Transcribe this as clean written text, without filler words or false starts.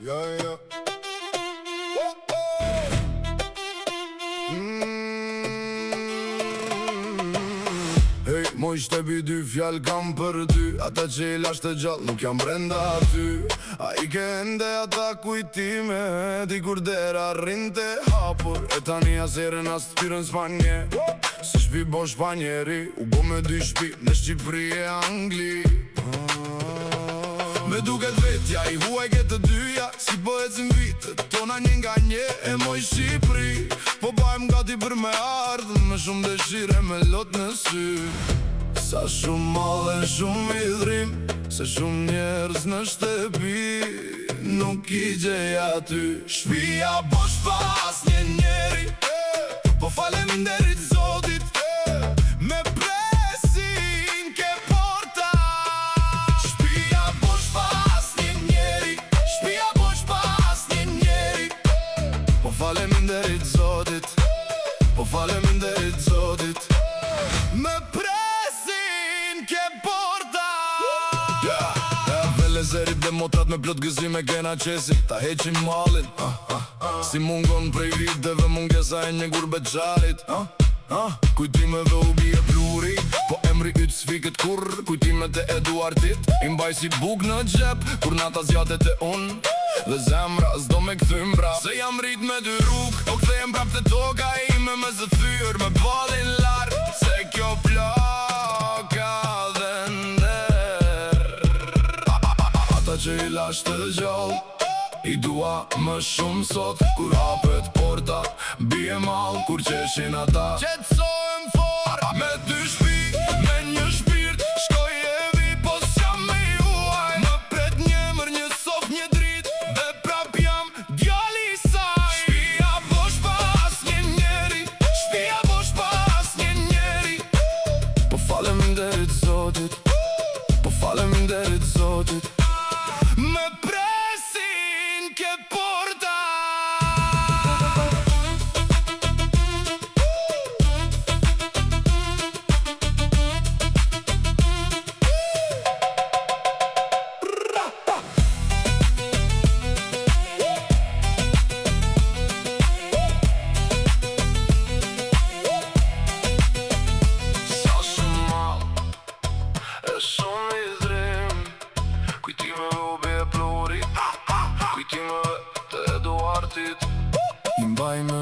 Hej, mo ishte bi dy fjall kam për ty. Ata që i lasht të gjallë nuk jam brenda aty. A i ke ende ata kujtime di kur dera rrinte hapur. E tani aseren as të tyrën Spanje. Se shpi bo Shpanjeri u bo me dy shpi në Shqipëri e Angli. Me duket vetja i huaj ke të dyja. Si po ecim vitët tona një nga një. E moj Shqipëri po bajmë gati për me ardhë. Me shumë dëshire me lot në sy. Sa shumë mall e shumë idhrim. Se shumë njerëz në shtëpi nuk i gjej aty. Shpia bosh pas një njeri. Po faleminderit Zotit. Me presin ke porta. Shpia bosh pas një njeri. Shpia bosh pas një njeri. Po faleminderit Zotit. Po faleminderit Zotit. Me presin ke porta. Vele zerit dhe motrat me plot gëzime kena qesit. Ta heqim malin si mungon prej viteve mungesa e një gurbe qalit. Kujtimeve u bie pluri. Po emri yt s'fiket kur. Kujtimet e Eduardit i mbaj si buk në gjep. Kur nata zjatet e un dhe zemra s'do me kthym brap. Se jam rrit me dy rrug. O kthejem prap të toka ime me zë thyr. Me balin lar. Se kjo plaka dhe nder. Ata që i lash të gjall i dua më shumë sot. Kur hapet porta bie mall. Kur qeshin ata qetsohem fort. Me dy shpi, me një shpirt. Shkoj e vi po s'jam me juaj. Më pret një mër, një sof, një drit. Dhe prap jam djali i saj. Shpia bosh pas një njeri. Shpia bosh pas një njeri. Po faleminderit Zotit. Po faleminderit Zotit. Me presin ke porta. Sa shumë mall e shumë idhrim. Kujtime u bie pluri. Kujtime të Eduardit i mbaj me